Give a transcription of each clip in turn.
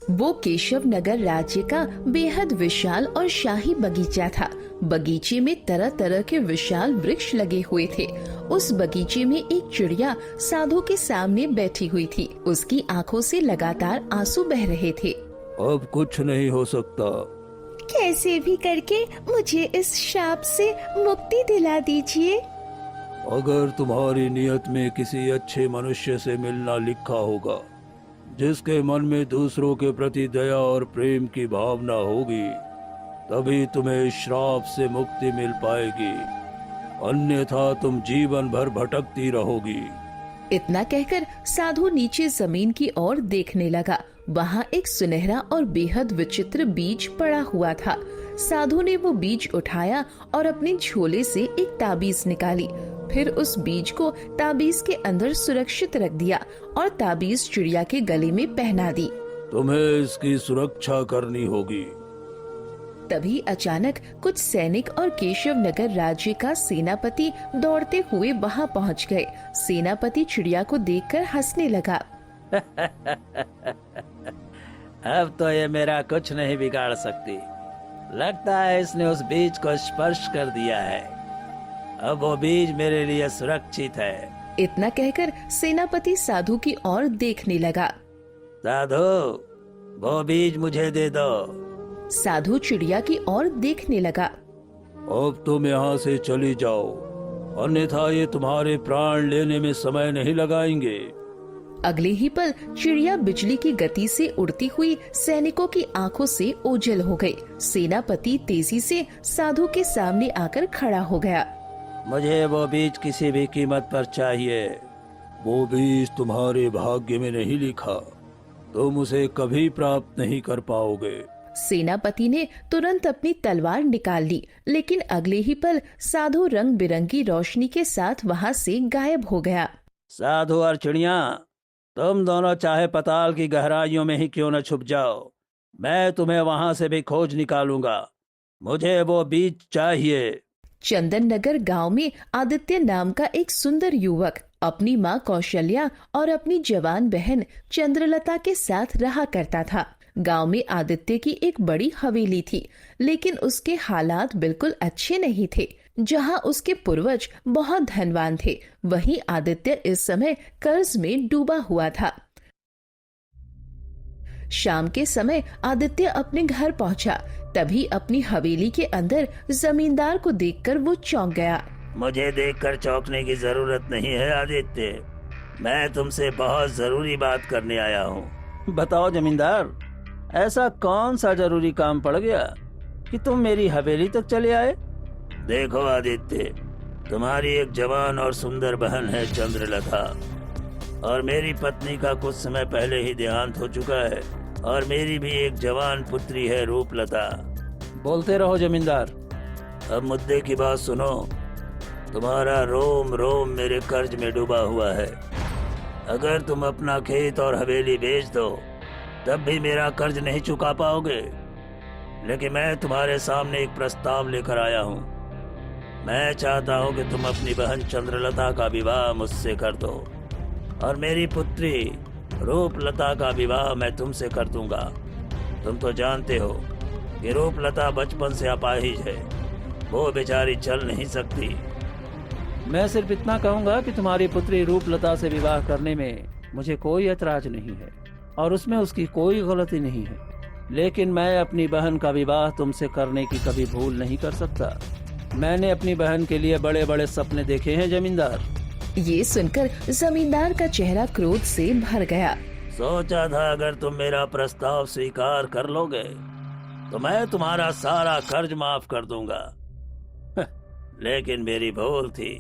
वो केशव नगर राज्य का बेहद विशाल और शाही बगीचा था। बगीचे में तरह तरह के विशाल वृक्ष लगे हुए थे। उस बगीचे में एक चिड़िया साधु के सामने बैठी हुई थी। उसकी आंखों से लगातार आंसू बह रहे थे। अब कुछ नहीं हो सकता। कैसे भी करके मुझे इस शाप से मुक्ति दिला दीजिए। अगर तुम्हारी नियत में किसी अच्छे मनुष्य से मिलना लिखा होगा, जिसके मन में दूसरों के प्रति दया और प्रेम की भावना होगी, तभी तुम्हें इस श्राप से मुक्ति मिल पाएगी, अन्यथा तुम जीवन भर भटकती रहोगी। इतना कहकर साधु नीचे जमीन की ओर देखने लगा। वहाँ एक सुनहरा और बेहद विचित्र बीज पड़ा हुआ था। साधु ने वो बीज उठाया और अपने झोले से एक ताबीज निकाली। फिर उस बीज को ताबीज के अंदर सुरक्षित रख दिया और ताबीज चिड़िया के गले में पहना दी। तुम्हें इसकी सुरक्षा करनी होगी। तभी अचानक कुछ सैनिक और केशव नगर राज्य का सेनापति दौड़ते हुए वहां पहुंच गए। सेनापति चिड़िया को देखकर हंसने लगा। अब तो ये मेरा कुछ नहीं बिगाड़ सकती। लगता है इसने उस बीज को स्पर्श कर दिया है। अब वो बीज मेरे लिए सुरक्षित है। इतना कहकर सेनापति साधु की ओर देखने लगा। साधु, वो बीज मुझे दे दो। साधु चिड़िया की ओर देखने लगा। अब तुम यहाँ से चली जाओ, अन्यथा ये तुम्हारे प्राण लेने में समय नहीं लगाएंगे। अगले ही पल चिड़िया बिजली की गति से उड़ती हुई सैनिकों की आंखों से ओझल हो गई। सेनापति तेजी से साधु के सामने आकर खड़ा हो गया। मुझे वो बीज किसी भी कीमत पर चाहिए। वो बीज तुम्हारे भाग्य में नहीं लिखा, तुम उसे कभी प्राप्त नहीं कर पाओगे। सेनापति ने तुरंत अपनी तलवार निकाल ली, लेकिन अगले ही पल साधु रंग बिरंगी रोशनी के साथ वहां से गायब हो गया। साधु और चिड़िया, तुम दोनों चाहे पाताल की गहराइयों में ही क्यों न छुप जाओ, मैं तुम्हें वहां से भी खोज निकालूंगा। मुझे वो बीज चाहिए। चंदन नगर गांव में आदित्य नाम का एक सुंदर युवक अपनी माँ कौशल्या और अपनी जवान बहन चंद्रलता के साथ रहा करता था। गांव में आदित्य की एक बड़ी हवेली थी, लेकिन उसके हालात बिल्कुल अच्छे नहीं थे। जहां उसके पूर्वज बहुत धनवान थे, वहीं आदित्य इस समय कर्ज में डूबा हुआ था। शाम के समय आदित्य अपने घर पहुंचा। तभी अपनी हवेली के अंदर जमींदार को देखकर वो चौंक गया। मुझे देखकर चौंकने की जरूरत नहीं है आदित्य, मैं तुमसे बहुत जरूरी बात करने आया हूँ। बताओ जमींदार, ऐसा कौन सा जरूरी काम पड़ गया कि तुम मेरी हवेली तक चले आए? देखो आदित्य, तुम्हारी एक जवान और सुंदर बहन है चंद्रलता, और मेरी पत्नी का कुछ समय पहले ही देहांत हो चुका है, और मेरी भी एक जवान पुत्री है रूपलता। बोलते रहो जमींदार। अब मुद्दे की बात सुनो। तुम्हारा रोम रोम मेरे कर्ज में डूबा हुआ है। अगर तुम अपना खेत और हवेली बेच दो, तब भी मेरा कर्ज नहीं चुका पाओगे। लेकिन मैं तुम्हारे सामने एक प्रस्ताव लेकर आया हूँ। मैं चाहता हूँ कि तुम अपनी बहन चंद्रलता का विवाह मुझसे कर दो, और मेरी पुत्री रूपलता का विवाह मैं तुमसे कर दूंगा। तुम तो जानते हो कि रूपलता बचपन से अपाहिज है, वो बेचारी चल नहीं सकती। मैं सिर्फ इतना कहूँगा कि तुम्हारी पुत्री रूपलता से विवाह करने में मुझे कोई ऐतराज नहीं है, और उसमें उसकी कोई गलती नहीं है। लेकिन मैं अपनी बहन का विवाह तुमसे करने की कभी भूल नहीं कर सकता। मैंने अपनी बहन के लिए बड़े बड़े सपने देखे हैं जमींदार। ये सुनकर जमींदार का चेहरा क्रोध से भर गया। सोचा था अगर तुम मेरा प्रस्ताव स्वीकार कर लोगे तो मैं तुम्हारा सारा कर्ज माफ कर दूंगा। लेकिन मेरी भूल थी।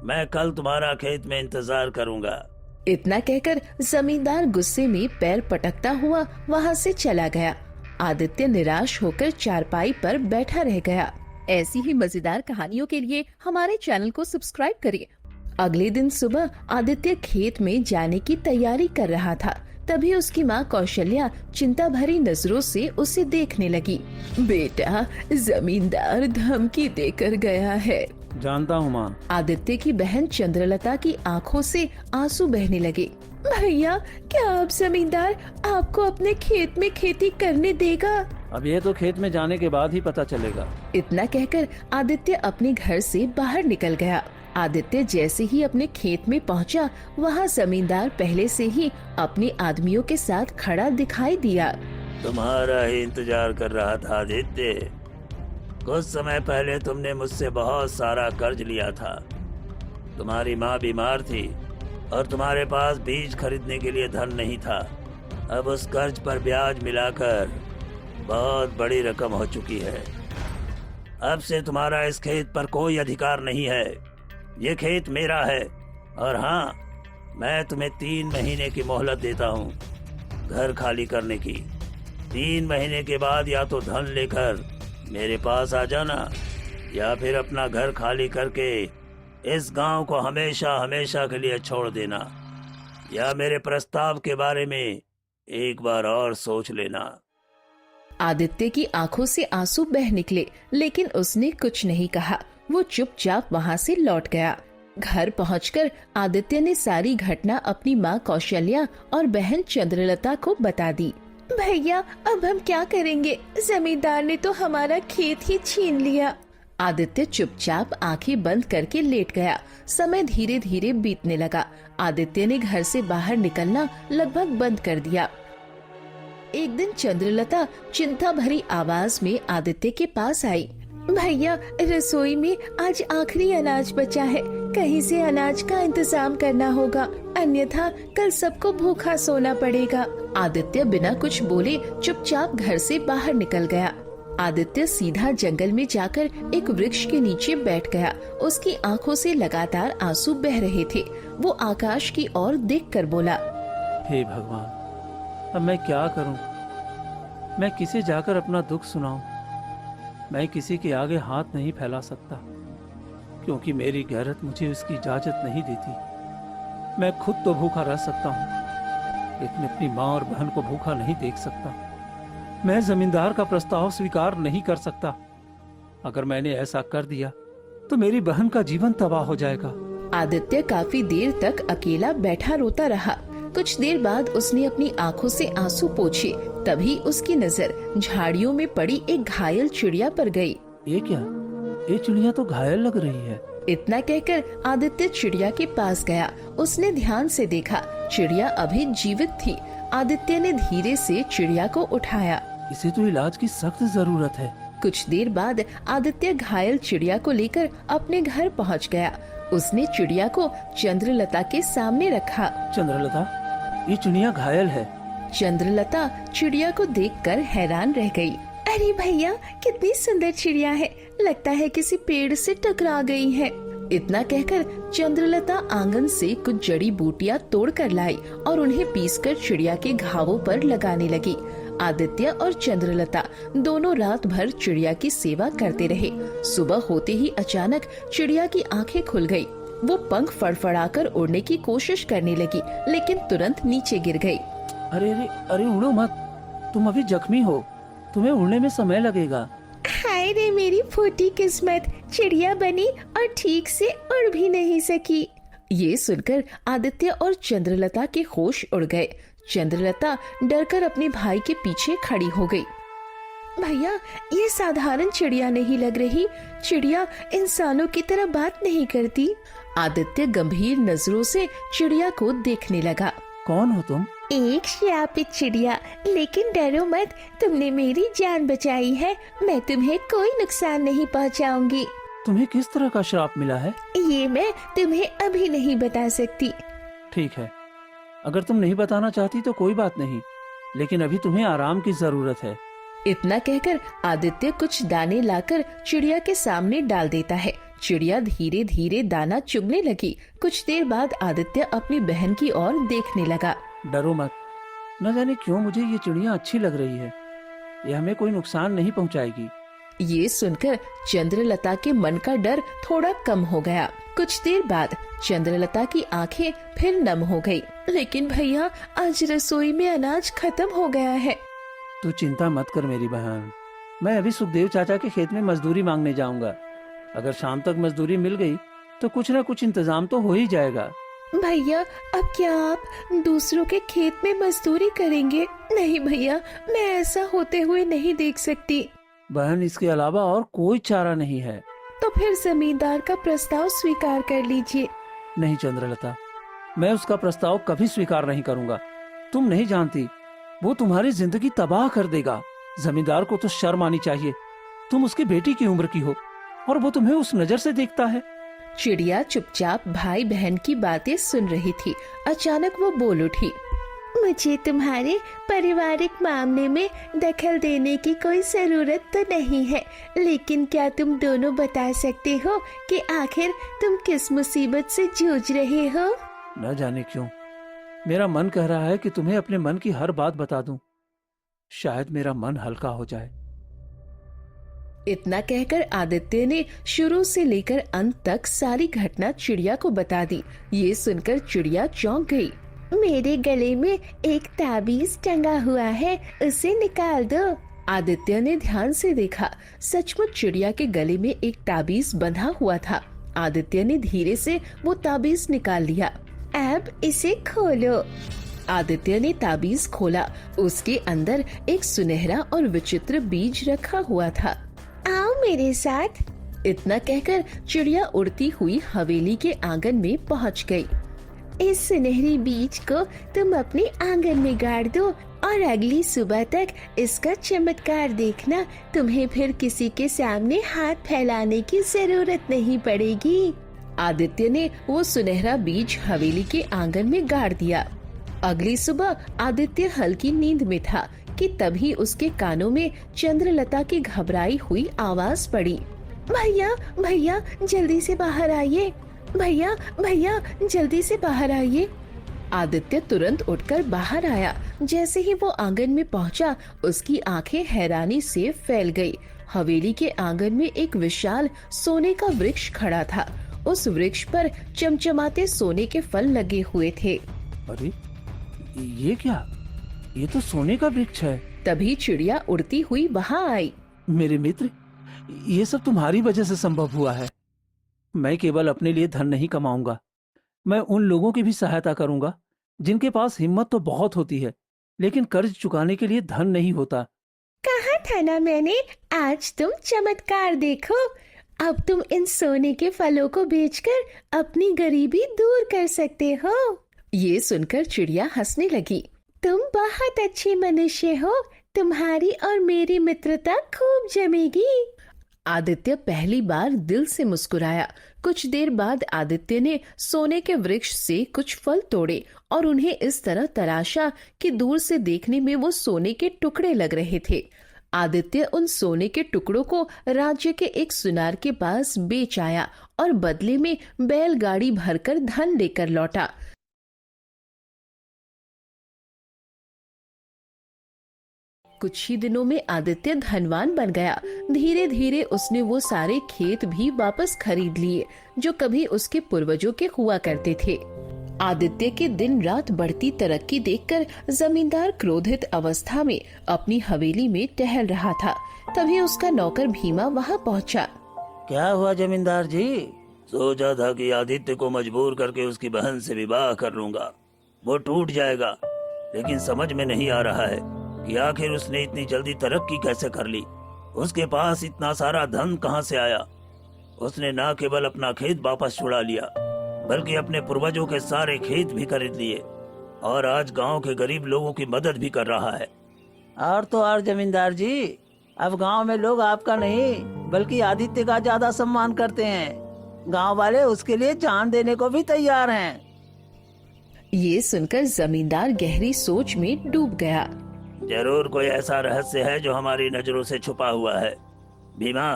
मैं कल तुम्हारा खेत में इंतजार करूंगा। इतना कहकर जमींदार गुस्से में पैर पटकता हुआ वहां से चला गया। आदित्य निराश होकर चारपाई पर बैठा रह गया। ऐसी ही मजेदार कहानियों के लिए हमारे चैनल को सब्सक्राइब करिए। अगले दिन सुबह आदित्य खेत में जाने की तैयारी कर रहा था। तभी उसकी माँ कौशल्या चिंता भरी नजरों से उसे देखने लगी। बेटा, जमींदार धमकी देकर गया है। जानता हूँ माँ। आदित्य की बहन चंद्रलता की आंखों से आंसू बहने लगे। भैया, क्या आप जमींदार आपको अपने खेत में खेती करने देगा? अब ये तो खेत में जाने के बाद ही पता चलेगा। इतना कहकर आदित्य अपने घर से बाहर निकल गया। आदित्य जैसे ही अपने खेत में पहुंचा, वहां जमींदार पहले से ही अपने आदमियों के साथ खड़ा दिखाई दिया। तुम्हारा ही इंतजार कर रहा था आदित्य। कुछ समय पहले तुमने मुझसे बहुत सारा कर्ज लिया था। तुम्हारी माँ बीमार थी और तुम्हारे पास बीज खरीदने के लिए धन नहीं था। अब उस कर्ज पर ब्याज मिलाकर बहुत बड़ी रकम हो चुकी है। अब से तुम्हारा इस खेत पर कोई अधिकार नहीं है। ये खेत मेरा है। और हाँ, मैं तुम्हें 3 महीने की मोहलत देता हूँ घर खाली करने की। 3 महीने के बाद या तो धन लेकर मेरे पास आ जाना, या फिर अपना घर खाली करके इस गांव को हमेशा हमेशा के लिए छोड़ देना, या मेरे प्रस्ताव के बारे में एक बार और सोच लेना। आदित्य की आंखों से आंसू बह निकले, लेकिन उसने कुछ नहीं कहा। वो चुपचाप वहां से लौट गया। घर पहुंचकर आदित्य ने सारी घटना अपनी माँ कौशल्या और बहन चंद्रलता को बता दी। भैया, अब हम क्या करेंगे? जमींदार ने तो हमारा खेत ही छीन लिया। आदित्य चुपचाप आंखें बंद करके लेट गया। समय धीरे धीरे बीतने लगा। आदित्य ने घर से बाहर निकलना लगभग बंद कर दिया। एक दिन चंद्रलता चिंता भरी आवाज में आदित्य के पास आई। भैया, रसोई में आज आखिरी अनाज बचा है। कहीं से अनाज का इंतजाम करना होगा, अन्यथा कल सबको भूखा सोना पड़ेगा। आदित्य बिना कुछ बोले चुपचाप घर से बाहर निकल गया। आदित्य सीधा जंगल में जाकर एक वृक्ष के नीचे बैठ गया। उसकी आंखों से लगातार आंसू बह रहे थे। वो आकाश की ओर देखकर बोला, हे भगवान, अब मैं क्या करूं? मैं किसे जाकर अपना दुख सुनाऊं? मैं किसी के आगे हाथ नहीं फैला सकता, क्योंकि मेरी गैरत मुझे उसकी इजाजत नहीं देती। मैं खुद तो भूखा रह सकता हूँ, लेकिन अपनी माँ और बहन को भूखा नहीं देख सकता। मैं जमींदार का प्रस्ताव स्वीकार नहीं कर सकता। अगर मैंने ऐसा कर दिया तो मेरी बहन का जीवन तबाह हो जाएगा। आदित्य काफी देर तक अकेला बैठा रोता रहा। कुछ देर बाद उसने अपनी आंखों से आंसू पोंछे। तभी उसकी नजर झाड़ियों में पड़ी एक घायल चिड़िया पर गई। ये क्या? ये चिड़िया तो घायल लग रही है। इतना कहकर आदित्य चिड़िया के पास गया। उसने ध्यान से देखा, चिड़िया अभी जीवित थी। आदित्य ने धीरे से चिड़िया को उठाया। इसे तो इलाज की सख्त जरूरत है। कुछ देर बाद आदित्य घायल चिड़िया को लेकर अपने घर पहुंच गया। उसने चिड़िया को चंद्रलता के सामने रखा। चंद्रलता, ये चिड़िया घायल है। चंद्रलता चिड़िया को देखकर हैरान रह गई। अरे भैया, कितनी सुंदर चिड़िया है, लगता है किसी पेड़ से टकरा गई है। इतना कहकर चंद्रलता आंगन से कुछ जड़ी बूटियां तोड़ कर लाई और उन्हें पीसकर चिड़िया के घावों पर लगाने लगी। आदित्य और चंद्रलता दोनों रात भर चिड़िया की सेवा करते रहे। सुबह होते ही अचानक चिड़िया की आंखें खुल गई। वो पंख फड़फड़ाकर उड़ने की कोशिश करने लगी, लेकिन तुरंत नीचे गिर गई। अरे अरे अरे, उड़ो मत, तुम अभी जख्मी हो, तुम्हें उड़ने में समय लगेगा। हाय रे मेरी फूटी किस्मत, चिड़िया बनी और ठीक से उड़ भी नहीं सकी। ये सुनकर आदित्य और चंद्रलता के होश उड़ गए। चंद्रलता डरकर अपने भाई के पीछे खड़ी हो गई। भैया, ये साधारण चिड़िया नहीं लग रही, चिड़िया इंसानों की तरह बात नहीं करती। आदित्य गंभीर नजरों से चिड़िया को देखने लगा। कौन हो तुम? एक श्रापित चिड़िया, लेकिन डरो मत, तुमने मेरी जान बचाई है। मैं तुम्हें कोई नुकसान नहीं पहुंचाऊंगी। तुम्हें किस तरह का श्राप मिला है? ये मैं तुम्हें अभी नहीं बता सकती। ठीक है, अगर तुम नहीं बताना चाहती तो कोई बात नहीं, लेकिन अभी तुम्हें आराम की जरूरत है। इतना कहकर आदित्य कुछ दाने लाकर चिड़िया के सामने डाल देता है। चिड़िया धीरे धीरे दाना चुगने लगी। कुछ देर बाद आदित्य अपनी बहन की ओर देखने लगा। डरो मत, न जाने क्यों मुझे ये चिड़िया अच्छी लग रही है। ये हमें कोई नुकसान नहीं पहुंचाएगी। ये सुनकर चंद्रलता के मन का डर थोड़ा कम हो गया। कुछ देर बाद चंद्रलता की आंखें फिर नम हो गई। लेकिन भैया, आज रसोई में अनाज खत्म हो गया है। तू चिंता मत कर मेरी बहन, मैं अभी सुखदेव चाचा के खेत में मजदूरी मांगने जाऊंगा। अगर शाम तक मजदूरी मिल गई तो कुछ न कुछ इंतजाम तो हो ही जाएगा। भैया, अब क्या आप दूसरों के खेत में मजदूरी करेंगे? नहीं भैया, मैं ऐसा होते हुए नहीं देख सकती। बहन, इसके अलावा और कोई चारा नहीं है। तो फिर जमींदार का प्रस्ताव स्वीकार कर लीजिए। नहीं चंद्रलता, मैं उसका प्रस्ताव कभी स्वीकार नहीं करूंगा। तुम नहीं जानती, वो तुम्हारी जिंदगी तबाह कर देगा। जमींदार को तो शर्म आनी चाहिए। तुम उसकी बेटी की उम्र की हो और वो तुम्हें उस नजर से देखता है। चिड़िया चुपचाप भाई बहन की बातें सुन रही थी। अचानक वो बोल उठी, मुझे तुम्हारे पारिवारिक मामले में दखल देने की कोई जरूरत तो नहीं है, लेकिन क्या तुम दोनों बता सकते हो कि आखिर तुम किस मुसीबत से जूझ रहे हो? न जाने क्यों मेरा मन कह रहा है कि तुम्हें अपने मन की हर बात बता दूं। शायद मेरा मन हल्का हो जाए। इतना कहकर आदित्य ने शुरू से लेकर अंत तक सारी घटना चिड़िया को बता दी। ये सुनकर चिड़िया चौंक गई। मेरे गले में एक ताबीज टंगा हुआ है, उसे निकाल दो। आदित्य ने ध्यान से देखा। सचमुच चिड़िया के गले में एक ताबीज बंधा हुआ था। आदित्य ने धीरे से वो ताबीज निकाल लिया। अब इसे खोलो। आदित्य ने ताबीज खोला। उसके अंदर एक सुनहरा और विचित्र बीज रखा हुआ था। आओ मेरे साथ। इतना कहकर चिड़िया उड़ती हुई हवेली के आंगन में पहुंच गई। इस सुनहरी बीज को तुम अपने आंगन में गाड़ दो और अगली सुबह तक इसका चमत्कार देखना। तुम्हें फिर किसी के सामने हाथ फैलाने की जरूरत नहीं पड़ेगी। आदित्य ने वो सुनहरा बीज हवेली के आंगन में गाड़ दिया। अगली सुबह आदित्य हल्की नींद में था कि तभी उसके कानों में चंद्रलता की घबराई हुई आवाज पड़ी। भैया भैया, जल्दी से बाहर आइए। भैया भैया, जल्दी से बाहर आइए। आदित्य तुरंत उठकर बाहर आया। जैसे ही वो आंगन में पहुंचा, उसकी आंखें हैरानी से फैल गई। हवेली के आंगन में एक विशाल सोने का वृक्ष खड़ा था। उस वृक्ष पर चमचमाते सोने के फल लगे हुए थे। अरे ये क्या? ये तो सोने का वृक्ष है। तभी चिड़िया उड़ती हुई वहां आई। मेरे मित्र, ये सब तुम्हारी वजह से संभव हुआ है। मैं केवल अपने लिए धन नहीं कमाऊंगा, मैं उन लोगों की भी सहायता करूंगा जिनके पास हिम्मत तो बहुत होती है, लेकिन कर्ज चुकाने के लिए धन नहीं होता। कहा था ना मैंने, आज तुम चमत्कार देखो। अब तुम इन सोने के फलों को बेचकर अपनी गरीबी दूर कर सकते हो। ये सुनकर चिड़िया हंसने लगी। तुम बहुत अच्छे मनुष्य हो, तुम्हारी और मेरी मित्रता खूब जमेगी। आदित्य पहली बार दिल से मुस्कुराया। कुछ देर बाद आदित्य ने सोने के वृक्ष से कुछ फल तोड़े और उन्हें इस तरह तराशा कि दूर से देखने में वो सोने के टुकड़े लग रहे थे। आदित्य उन सोने के टुकड़ों को राज्य के एक सुनार के पास बेच आया और बदले में बैलगाड़ी भरकर धन लेकर लौटा। कुछ ही दिनों में आदित्य धनवान बन गया। धीरे धीरे उसने वो सारे खेत भी वापस खरीद लिए जो कभी उसके पूर्वजों के हुआ करते थे। आदित्य के दिन रात बढ़ती तरक्की देखकर जमींदार क्रोधित अवस्था में अपनी हवेली में टहल रहा था। तभी उसका नौकर भीमा वहां पहुंचा। क्या हुआ जमींदार जी? सोचा था कि आदित्य को मजबूर करके उसकी बहन से विवाह कर लूंगा, वो टूट जाएगा, लेकिन समझ में नहीं आ रहा है कि आखिर उसने इतनी जल्दी तरक्की कैसे कर ली। उसके पास इतना सारा धन कहां से आया? उसने न केवल अपना खेत वापस छुड़ा लिया, बल्कि अपने पूर्वजों के सारे खेत भी खरीद लिए और आज गांव के गरीब लोगों की मदद भी कर रहा है। और तो और जमींदार जी, अब गांव में लोग आपका नहीं बल्कि आदित्य का ज्यादा सम्मान करते हैं। गांव वाले उसके लिए जान देने को भी तैयार हैं। ये सुनकर जमींदार गहरी सोच में डूब गया। जरूर कोई ऐसा रहस्य है जो हमारी नजरों से छुपा हुआ है। भीमा,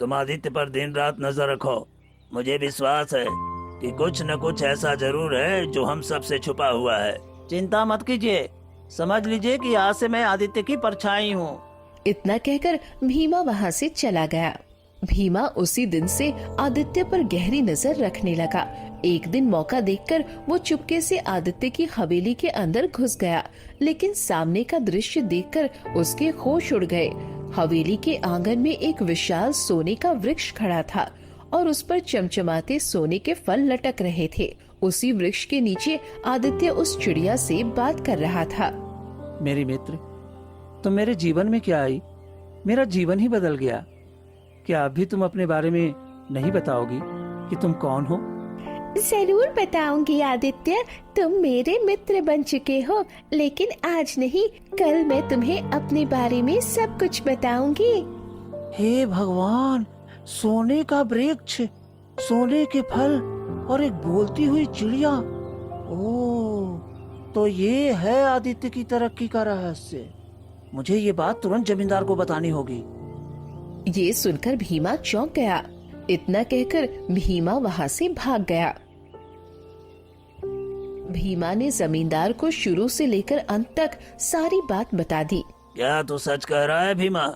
तुम आदित्य पर दिन रात नजर रखो। मुझे विश्वास है कि कुछ न कुछ ऐसा जरूर है जो हम सब से छुपा हुआ है। चिंता मत कीजिए, समझ लीजिए कि आज से मैं आदित्य की परछाई हूँ। इतना कहकर भीमा वहां से चला गया। भीमा उसी दिन से आदित्य पर गहरी नजर रखने लगा। एक दिन मौका देखकर वो चुपके से आदित्य की हवेली के अंदर घुस गया, लेकिन सामने का दृश्य देखकर उसके होश उड़ गए। हवेली के आंगन में एक विशाल सोने का वृक्ष खड़ा था और उस पर चमचमाते सोने के फल लटक रहे थे। उसी वृक्ष के नीचे आदित्य उस चिड़िया से बात कर रहा था। मेरी मित्र, तुम मेरे जीवन में क्या आई? मेरा जीवन ही बदल गया। क्या अभी तुम अपने बारे में नहीं बताओगी कि तुम कौन हो? जरूर बताऊंगी आदित्य, तुम मेरे मित्र बन चुके हो, लेकिन आज नहीं, कल मैं तुम्हें अपने बारे में सब कुछ बताऊंगी। हे भगवान, सोने का वृक्ष, सोने के फल और एक बोलती हुई चिड़िया। ओह, तो ये है आदित्य की तरक्की का रहस्य। मुझे ये बात तुरंत जमींदार को बतानी होगी। ये सुनकर भीमा चौंक गया। इतना कहकर भीमा वहां से भाग गया। भीमा ने जमींदार को शुरू से लेकर अंत तक सारी बात बता दी। क्या तू सच कह रहा है भीमा?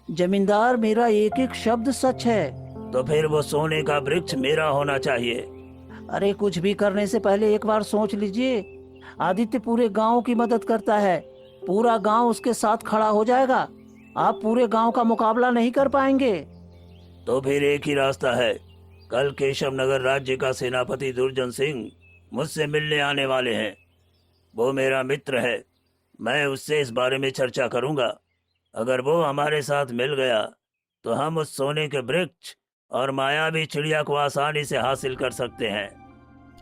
जमींदार, मेरा एक एक शब्द सच है। तो फिर वो सोने का वृक्ष मेरा होना चाहिए। अरे कुछ भी करने से पहले एक बार सोच लीजिए। आदित्य पूरे गांव की मदद करता है, पूरा गांव उसके साथ खड़ा हो जाएगा। आप पूरे गांव का मुकाबला नहीं कर पाएंगे। तो फिर एक ही रास्ता है। कल केशव नगर राज्य का सेनापति दुर्जन सिंह मुझसे मिलने आने वाले हैं। वो मेरा मित्र है, मैं उससे इस बारे में चर्चा करूंगा। अगर वो हमारे साथ मिल गया तो हम उस सोने के वृक्ष और मायावी चिड़िया को आसानी से हासिल कर सकते हैं।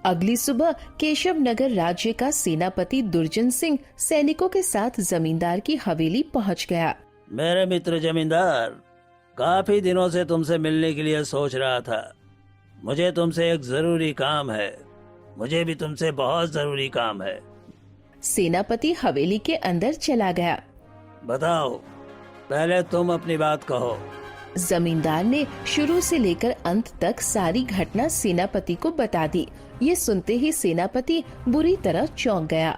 अगली सुबह केशव नगर राज्य का सेनापति दुर्जन सिंह सैनिकों के साथ जमींदार की हवेली पहुंच गया। मेरे मित्र जमींदार, काफी दिनों से तुमसे मिलने के लिए सोच रहा था। मुझे तुमसे एक जरूरी काम है। मुझे भी तुमसे बहुत जरूरी काम है। सेनापति हवेली के अंदर चला गया। बताओ, पहले तुम अपनी बात कहो। जमींदार ने शुरू से लेकर अंत तक सारी घटना सेनापति को बता दी। ये सुनते ही सेनापति बुरी तरह चौंक गया।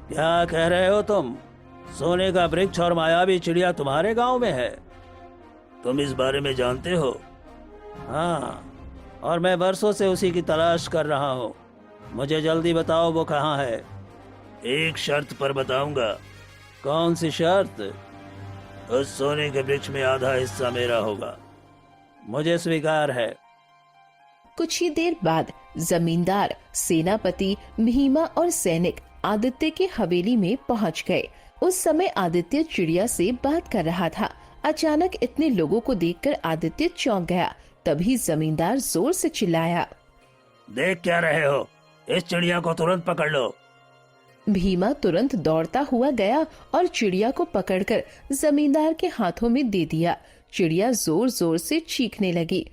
क्या कह रहे हो तुम? सोने का वृक्ष और मायावी चिड़िया तुम्हारे गांव में है? तुम इस बारे में जानते हो? हाँ, और मैं बरसों से उसी की तलाश कर रहा हूँ। मुझे जल्दी बताओ वो कहाँ है। एक शर्त पर बताऊंगा। कौन सी शर्त? उस सोने के वृक्ष में आधा हिस्सा मेरा होगा। मुझे स्वीकार है। कुछ ही देर बाद जमींदार, सेनापति, भीमा और सैनिक आदित्य की हवेली में पहुंच गए। उस समय आदित्य चिड़िया से बात कर रहा था। अचानक इतने लोगों को देखकर आदित्य चौंक गया। तभी जमींदार जोर से चिल्लाया, देख क्या रहे हो? इस चिड़िया को तुरंत पकड़ लो। भीमा तुरंत दौड़ता हुआ गया और चिड़िया को पकड़कर जमींदार के हाथों में दे दिया। चिड़िया जोर जोर से चीखने लगी।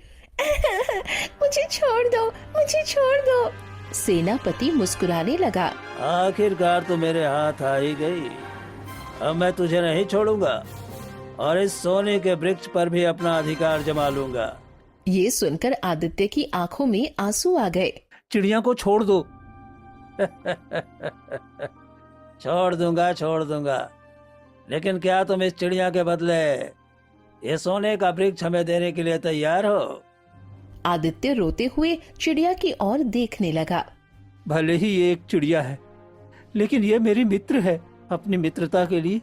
मुझे छोड़ दो, मुझे छोड़ दो। सेनापति मुस्कुराने लगा। आखिरकार तो मेरे हाथ आ ही गई। अब मैं तुझे नहीं छोड़ूंगा और इस सोने के वृक्ष पर भी अपना अधिकार जमा लूंगा। ये सुनकर आदित्य की आंखों में आंसू आ गए। चिड़िया को छोड़ दो। छोड़ दूंगा, लेकिन क्या तुम इस चिड़िया के बदले ये सोने का वृक्ष हमें देने के लिए तैयार हो? आदित्य रोते हुए चिड़िया की ओर देखने लगा। भले ही ये एक चिड़िया है, लेकिन ये मेरी मित्र है। अपनी मित्रता के लिए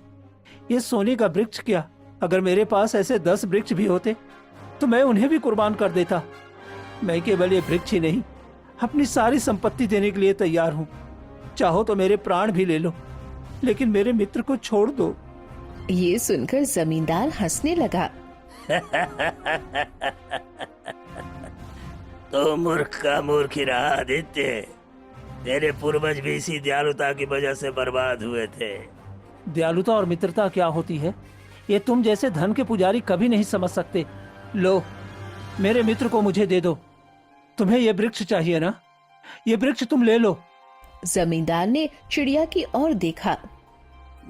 ये सोने का वृक्ष क्या, अगर मेरे पास ऐसे 10 वृक्ष भी होते तो मैं उन्हें भी कुर्बान कर देता। मैं केवल ये वृक्ष ही नहीं, अपनी सारी संपत्ति देने के लिए तैयार हूँ। चाहो तो मेरे प्राण भी ले लो, लेकिन मेरे मित्र को छोड़ दो। ये सुनकर जमींदार हंसने लगा। तो मूर्ख का मूर्ख ही रहा आदित्य। तेरे पूर्वज भी इसी दयालुता की वजह से बर्बाद हुए थे। दयालुता और मित्रता क्या होती है, ये तुम जैसे धन के पुजारी कभी नहीं समझ सकते। लो, मेरे मित्र को मुझे दे दो। तुम्हें ये वृक्ष चाहिए ना? ये वृक्ष तुम ले लो। जमींदार ने चिड़िया की ओर देखा।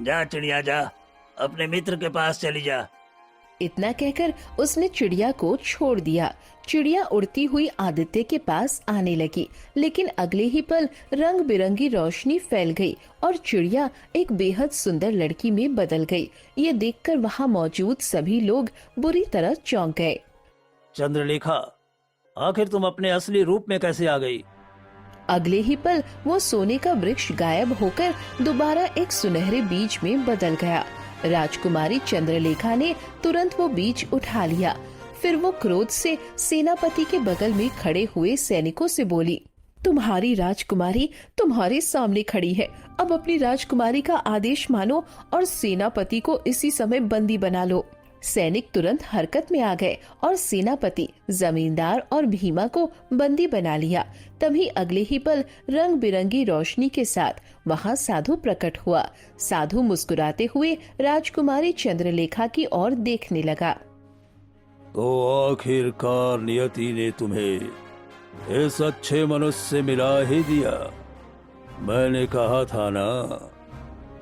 जा चिड़िया जा, अपने मित्र के पास चली जा। इतना कहकर उसने चिड़िया को छोड़ दिया। चिड़िया उड़ती हुई आदित्य के पास आने लगी, लेकिन अगले ही पल रंग बिरंगी रोशनी फैल गई और चिड़िया एक बेहद सुंदर लड़की में बदल गई। ये देखकर वहाँ मौजूद सभी लोग बुरी तरह चौंक गए। चंद्रलेखा, आखिर तुम अपने असली रूप में कैसे आ गई? अगले ही पल वो सोने का वृक्ष गायब होकर दोबारा एक सुनहरे बीज में बदल गया। राजकुमारी चंद्रलेखा ने तुरंत वो बीज उठा लिया। फिर वो क्रोध से सेनापति के बगल में खड़े हुए सैनिकों से बोली, तुम्हारी राजकुमारी तुम्हारे सामने खड़ी है। अब अपनी राजकुमारी का आदेश मानो और सेनापति को इसी समय बंदी बना लो। सैनिक तुरंत हरकत में आ गए और सेनापति, जमींदार और भीमा को बंदी बना लिया। तभी अगले ही पल रंग बिरंगी रोशनी के साथ वहां साधु प्रकट हुआ। साधु मुस्कुराते हुए राजकुमारी चंद्रलेखा की ओर देखने लगा। तो आखिरकार नियति ने तुम्हें इस अच्छे मनुष्य से मिला ही दिया। मैंने कहा था ना,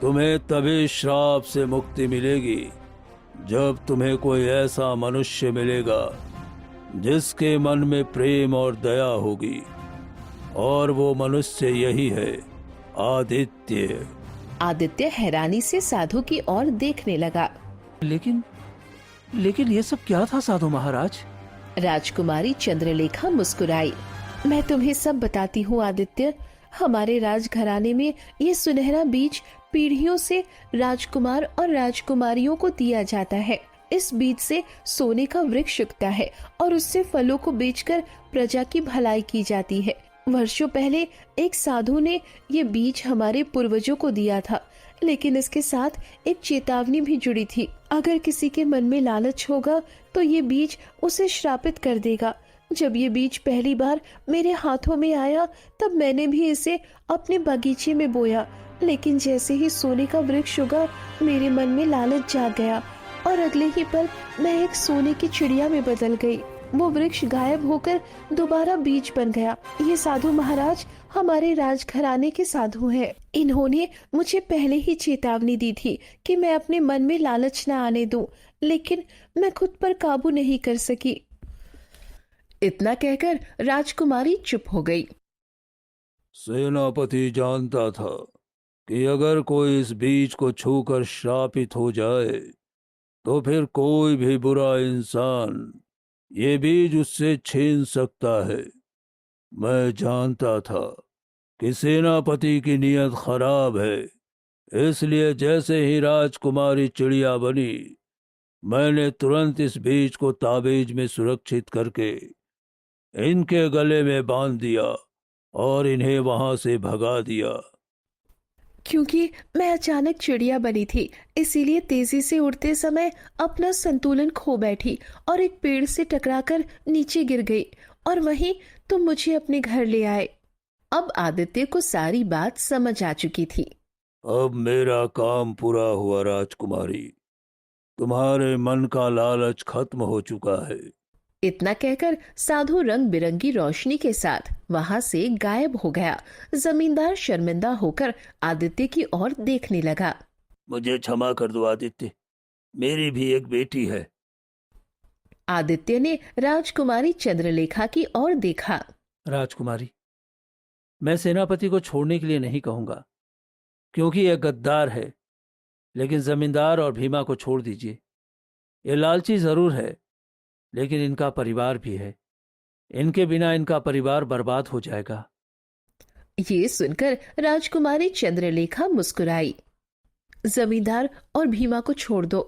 तुम्हें तभी श्राप से मुक्ति मिलेगी जब तुम्हें कोई ऐसा मनुष्य मिलेगा जिसके मन में प्रेम और दया होगी, और वो मनुष्य यही है, आदित्य। आदित्य हैरानी से साधु की ओर देखने लगा। लेकिन ये सब क्या था साधु महाराज? राजकुमारी चंद्रलेखा मुस्कुराई। मैं तुम्हें सब बताती हूँ आदित्य। हमारे राजघराने में ये सुनहरा बीज पीढ़ियों से राजकुमार और राजकुमारियों को दिया जाता है। इस बीज से सोने का वृक्ष उगता है और उससे फलों को बेचकर प्रजा की भलाई की जाती है। वर्षों पहले एक साधु ने ये बीज हमारे पूर्वजों को दिया था, लेकिन इसके साथ एक चेतावनी भी जुड़ी थी। अगर किसी के मन में लालच होगा तो ये बीज उसे श्रापित कर देगा। जब ये बीज पहली बार मेरे हाथों में आया तब मैंने भी इसे अपने बगीचे में बोया, लेकिन जैसे ही सोने का वृक्ष उगा मेरे मन में लालच जाग गया और अगले ही पल मैं एक सोने की चिड़िया में बदल गई। वो वृक्ष गायब होकर दोबारा बीज बन गया। ये साधु महाराज हमारे राजघराने के साधु हैं। इन्होंने मुझे पहले ही चेतावनी दी थी कि मैं अपने मन में लालच न आने दूं, लेकिन मैं खुद पर काबू नहीं कर सकी। इतना कहकर राजकुमारी चुप हो गई। सेनापति जानता था कि अगर कोई इस बीज को छूकर श्रापित हो जाए तो फिर कोई भी बुरा इंसान ये बीज उससे छीन सकता है। मैं जानता था कि सेनापति की नीयत खराब है, इसलिए जैसे ही राजकुमारी चिड़िया बनी मैंने तुरंत इस बीज को ताबीज में सुरक्षित करके इनके गले में बांध दिया और इन्हें वहां से भगा दिया। क्योंकि मैं अचानक चिड़िया बनी थी, इसीलिए तेजी से उड़ते समय अपना संतुलन खो बैठी और एक पेड़ से टकराकर नीचे गिर गई और वहीं तुम मुझे अपने घर ले आए। अब आदित्य को सारी बात समझ आ चुकी थी। अब मेरा काम पूरा हुआ राजकुमारी, तुम्हारे मन का लालच खत्म हो चुका है। इतना कहकर साधु रंग बिरंगी रोशनी के साथ वहां से गायब हो गया। जमींदार शर्मिंदा होकर आदित्य की ओर देखने लगा। मुझे क्षमा कर दो आदित्य, मेरी भी एक बेटी है। आदित्य ने राजकुमारी चंद्रलेखा की ओर देखा। राजकुमारी, मैं सेनापति को छोड़ने के लिए नहीं कहूंगा, क्योंकि यह गद्दार है, लेकिन जमींदार और भीमा को छोड़ दीजिए। ये लालची जरूर है, लेकिन इनका परिवार भी है। इनके बिना इनका परिवार बर्बाद हो जाएगा। ये सुनकर राजकुमारी चंद्रलेखा मुस्कुराई। जमींदार और भीमा को छोड़ दो,